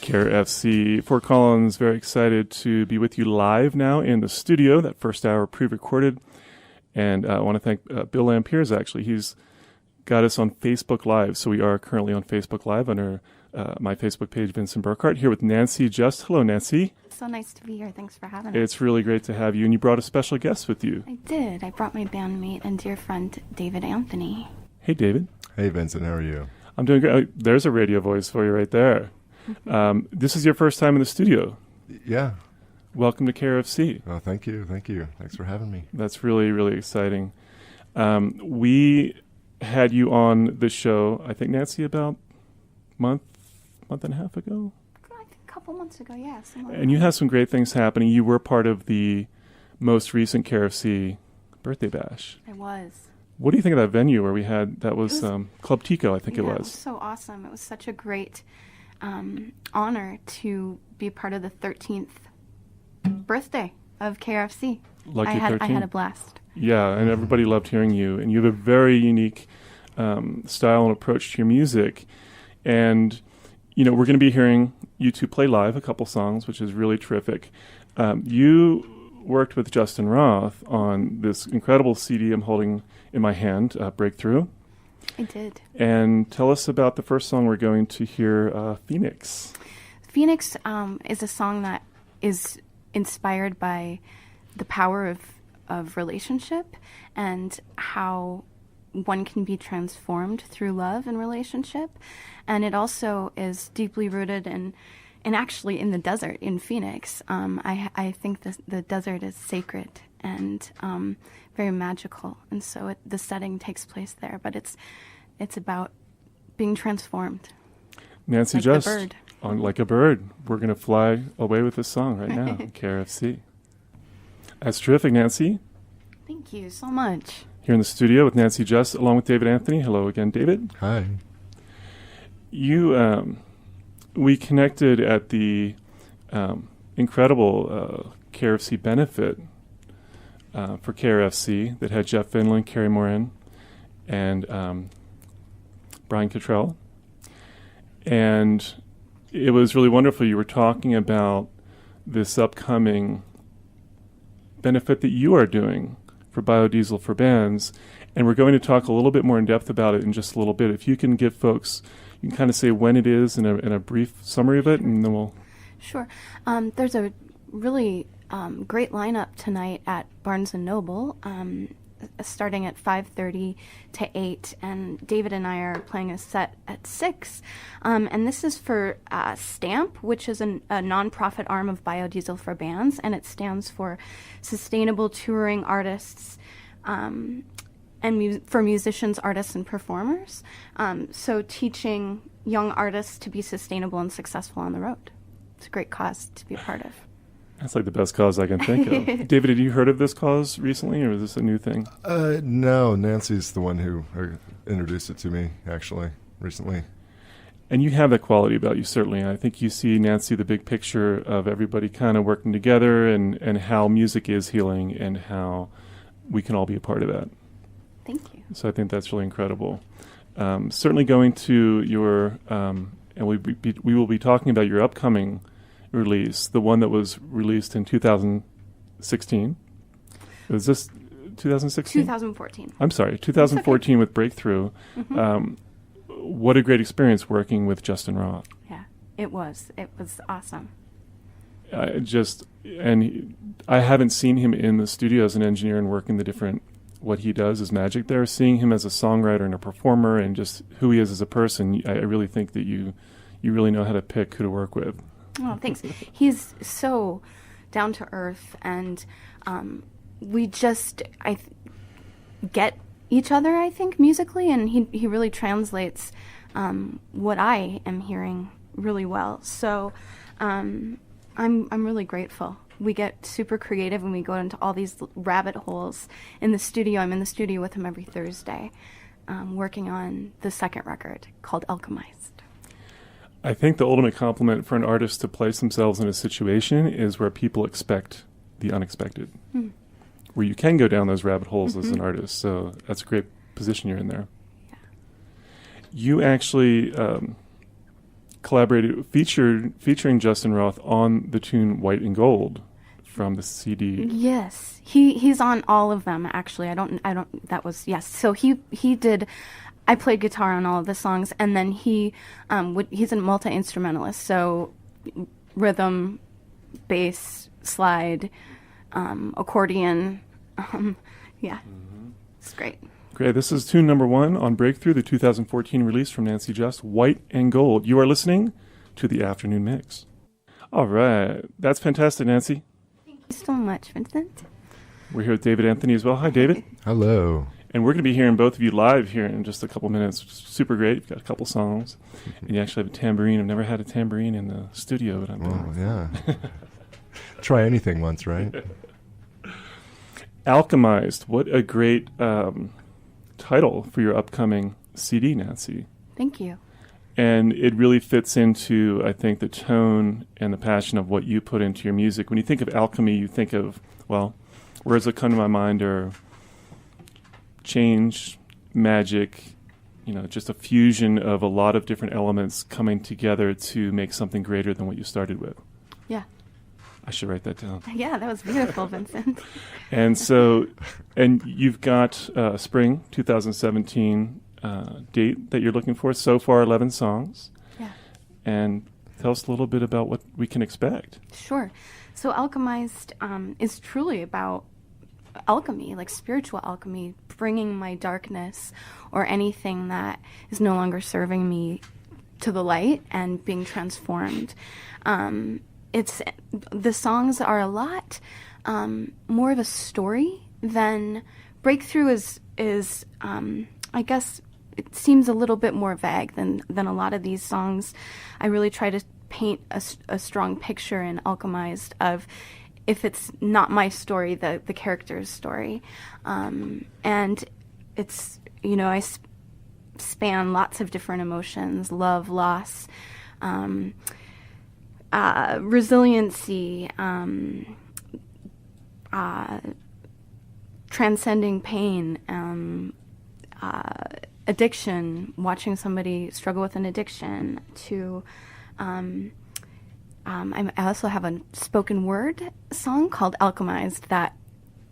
KRFC. Fort Collins, very excited to be with you live now in the studio. That first hour pre-recorded. And I want to thank Bill Lampiers, actually. He's got us on Facebook Live. So we are currently on Facebook Live under my Facebook page, Vincent Burkhart, here with Nancy Just. Hello, Nancy. So nice to be here. Thanks for having me. It's really great to have you. And you brought a special guest with you. I did. I brought my bandmate and dear friend, David Anthony. Hey, David. Hey, Vincent. How are you? I'm doing great. There's a radio voice for you right there. This is your first time in the studio. Yeah. Welcome to KRFC. Oh, thank you. Thank you. Thanks for having me. That's really, really exciting. We had you on the show, I think, Nancy, about month and a half ago? I think a couple months ago, yeah. And you have some great things happening. You were part of the most recent KRFC birthday bash. I was. What do you think of that venue where we had, that was Club Tico, I think it was. It was so awesome. It was such a great honor to be part of the 13th birthday of KRFC. Lucky 13. I had a blast. Yeah, and everybody loved hearing you. And you have a very unique style and approach to your music. And, you know, we're going to be hearing you two play live a couple songs, which is really terrific. You worked with Justin Roth on this incredible CD I'm holding in my hand, Breakthrough. I did. And tell us about the first song we're going to hear, Phoenix. Phoenix is a song that is inspired by the power of relationship and how one can be transformed through love and relationship. And it also is deeply rooted in actually in the desert in Phoenix. I think the desert is sacred and very magical. And so the setting takes place there, but it's about being transformed. Nancy like Just, a bird. On Like a Bird. We're going to fly away with this song right now, KRFC. That's terrific, Nancy. Thank you so much. Here in the studio with Nancy Just, along with David Anthony. Hello again, David. Hi. We connected at the incredible KRFC benefit for KRFC that had Jeff Finland, Carrie Morin, and Brian Cottrell. And it was really wonderful. You were talking about this upcoming benefit that you are doing for biodiesel for bands, and we're going to talk a little bit more in depth about it in just a little bit. If you can give folks, you can kind of say when it is in a brief summary of it, and then we'll... Sure. There's a really great lineup tonight at Barnes & Noble, starting at 5:30 to 8, and David and I are playing a set at 6. And this is for STAMP, which is a nonprofit arm of Biodiesel for Bands, and it stands for Sustainable Touring Artists and for musicians, artists, and performers. So teaching young artists to be sustainable and successful on the road. It's a great cause to be a part of. That's like the best cause I can think of. David, had you heard of this cause recently, or is this a new thing? No, Nancy's the one who introduced it to me, actually, recently. And you have that quality about you, certainly. I think you see, Nancy, the big picture of everybody kind of working together and how music is healing and how we can all be a part of that. Thank you. So I think that's really incredible. Certainly going to your, and we will be talking about your upcoming release, the one that was released in 2016. Was this 2016? 2014. I'm sorry, 2014 okay. With Breakthrough. Mm-hmm. What a great experience working with Justin Roth. Yeah, it was. It was awesome. I haven't seen him in the studio as an engineer and working the different, what he does is magic there. Seeing him as a songwriter and a performer and just who he is as a person, I really think that you really know how to pick who to work with. Oh, thanks. He's so down to earth, and we just get each other, I think, musically, and he really translates what I am hearing really well. So I'm really grateful. We get super creative and we go into all these rabbit holes in the studio. I'm in the studio with him every Thursday, working on the second record called Alchemized. I think the ultimate compliment for an artist to place themselves in a situation is where people expect the unexpected, where you can go down those rabbit holes as an artist. So that's a great position you're in there. Yeah. You actually featuring Justin Roth on the tune White and Gold from the CD. Yes, he's on all of them, actually. Yes. So he did, I played guitar on all of the songs, and then he's a multi-instrumentalist, so rhythm, bass, slide, accordion, yeah, it's great. Great. This is tune number 1 on Breakthrough, the 2014 release from Nancy Just, White and Gold. You are listening to the Afternoon Mix. All right. That's fantastic, Nancy. Thank you so much, Vincent. We're here with David Anthony as well. Hi, David. Hello. And we're going to be hearing both of you live here in just a couple minutes. Super great. You've got a couple songs. And you actually have a tambourine. I've never had a tambourine in the studio. But yeah. Try anything once, right? Alchemized. What a great title for your upcoming CD, Nancy. Thank you. And it really fits into, I think, the tone and the passion of what you put into your music. When you think of alchemy, you think of, well, words that come to my mind are change, magic, just a fusion of a lot of different elements coming together to make something greater than what you started with. Yeah. I should write that down. Yeah, that was beautiful, Vincent. And so, and you've got spring 2017 date that you're looking for. So far, 11 songs. Yeah. And tell us a little bit about what we can expect. Sure. So Alchemized is truly about alchemy, like spiritual alchemy, bringing my darkness or anything that is no longer serving me to the light and being transformed. The songs are a lot more of a story than Breakthrough is I guess it seems a little bit more vague than a lot of these songs. I really try to paint a strong picture in Alchemized of, if it's not my story, the character's story. And it's, I span lots of different emotions: love, loss, resiliency, transcending pain, addiction, watching somebody struggle with an addiction, to I also have a spoken word song called Alchemized that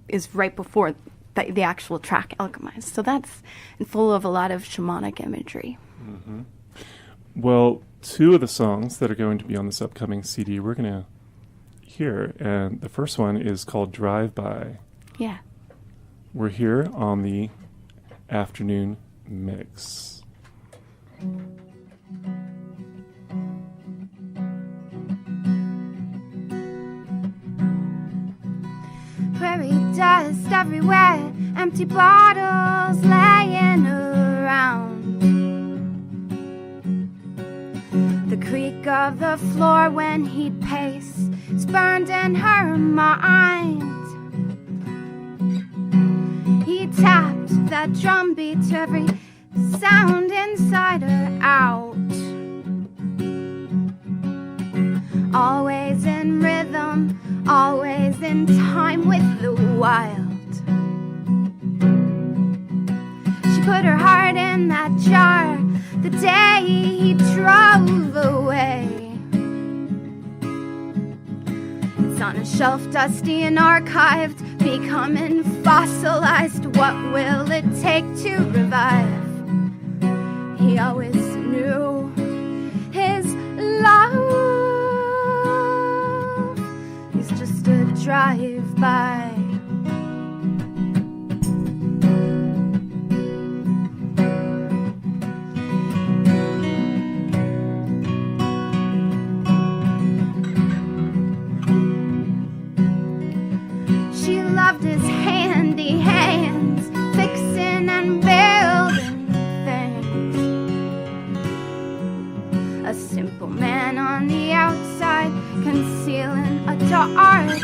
is right before the actual track Alchemized. So that's full of a lot of shamanic imagery. Mm-hmm. Well, 2 of the songs that are going to be on this upcoming CD we're going to hear, and the first one is called Drive By. Yeah. We're here on the Afternoon Mix. Prairie dust everywhere, empty bottles laying around. The creak of the floor when he'd pace is burned in her mind. He tapped that drum beat to every sound inside her out. Always in rhythm, always in time with the wild. She put her heart in that jar the day he drove away. It's on a shelf, dusty and archived, becoming fossilized. What will it take to revive? He always knew his love is just a drive-by. She loved his handy hands, fixing and building things. A simple man on the outside, concealing a dark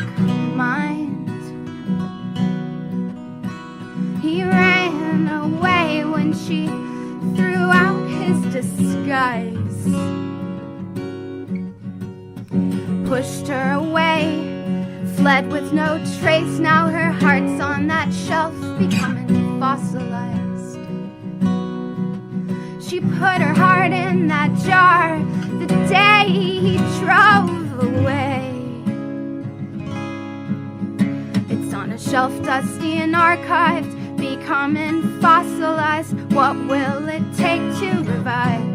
mind. He ran away when she threw out his disguise, pushed her away, fled with no trace. Now her heart's on that shelf, becoming fossilized. She put her heart in that jar the shelf, dusty and archived, becoming fossilized. What will it take to revive?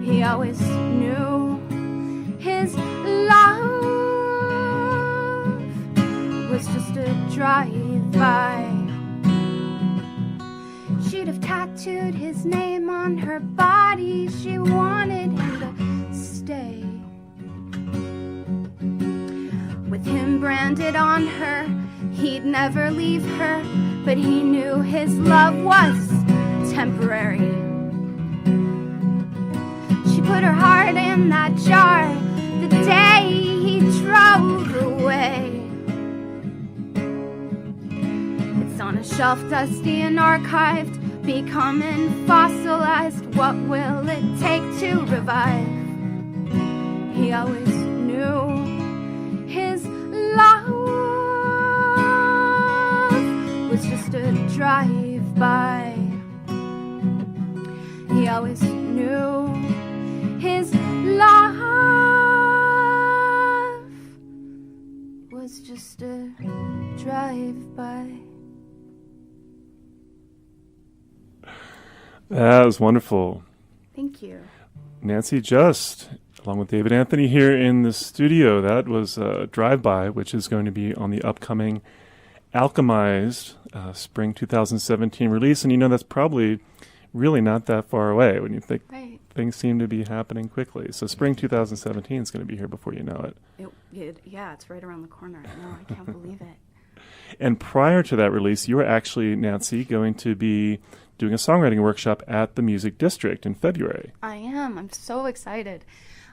He always knew his love was just a drive-by. She'd have tattooed his name on her body. She wanted him to stay. With him branded on her, he'd never leave her, but he knew his love was temporary. She put her heart in that jar the day he drove away. It's on a shelf, dusty and archived, becoming fossilized. What will it take to revive? He always knew his love was just a drive-by. He always knew his love was just a drive-by. That was wonderful. Thank you. Nancy Just, along with David Anthony here in the studio. That was Drive-By, which is going to be on the upcoming Alchemized spring 2017 release. And that's probably really not that far away when you think Right. things seem to be happening quickly. So spring 2017 is going to be here before you know it. Yeah, it's right around the corner. No, I can't believe it. And prior to that release, you were actually, Nancy, going to be doing a songwriting workshop at the Music District in February. I am. I'm so excited.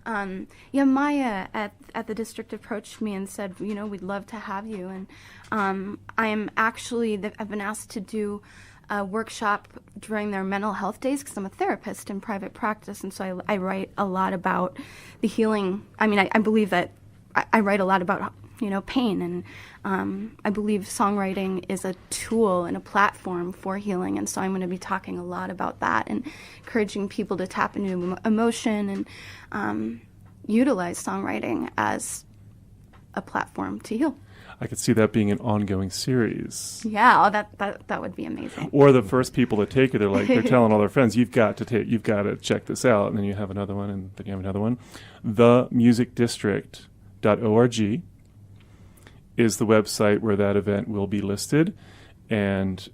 Maya at the district approached me and said, we'd love to have you. And I'm actually, I've been asked to do a workshop during their mental health days because I'm a therapist in private practice. And so I write a lot about the healing. I mean, I believe that I write a lot about pain, and I believe songwriting is a tool and a platform for healing, and so I'm going to be talking a lot about that and encouraging people to tap into emotion and utilize songwriting as a platform to heal. I could see that being an ongoing series. Yeah, that would be amazing. Or the first people to take it, they're telling all their friends, you've got to check this out, and then you have another one, and then you have another one. themusicdistrict.org is the website where that event will be listed, and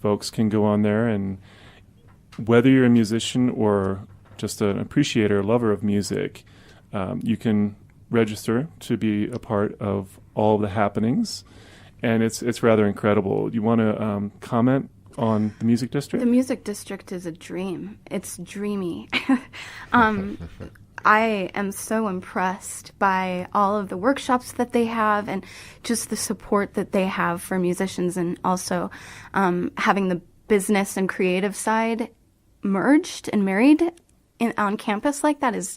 folks can go on there, and whether you're a musician or just an appreciator, lover of music, you can register to be a part of all the happenings, and it's rather incredible. You want to comment on the Music District? The Music District is a dream. It's dreamy. I am so impressed by all of the workshops that they have and just the support that they have for musicians, and also having the business and creative side merged and married on campus like that is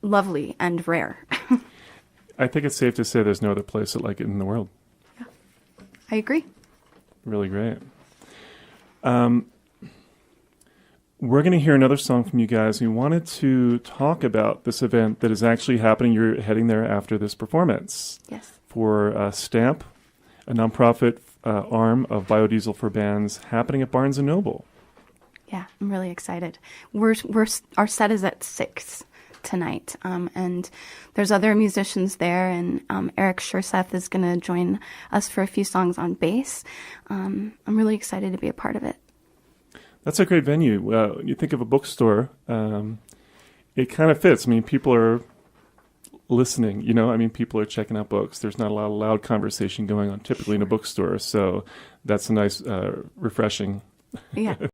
lovely and rare. I think it's safe to say there's no other place like it in the world. Yeah, I agree. Really great. We're going to hear another song from you guys. We wanted to talk about this event that is actually happening. You're heading there after this performance. Yes. For STAMP, a nonprofit arm of Biodiesel for Bands, happening at Barnes & Noble. Yeah, I'm really excited. Our set is at 6 tonight, and there's other musicians there, and Eric Shurseth is going to join us for a few songs on bass. I'm really excited to be a part of it. That's a great venue. You think of a bookstore, it kind of fits. I mean, people are listening, people are checking out books. There's not a lot of loud conversation going on typically in a bookstore, so that's a nice, refreshing Yeah.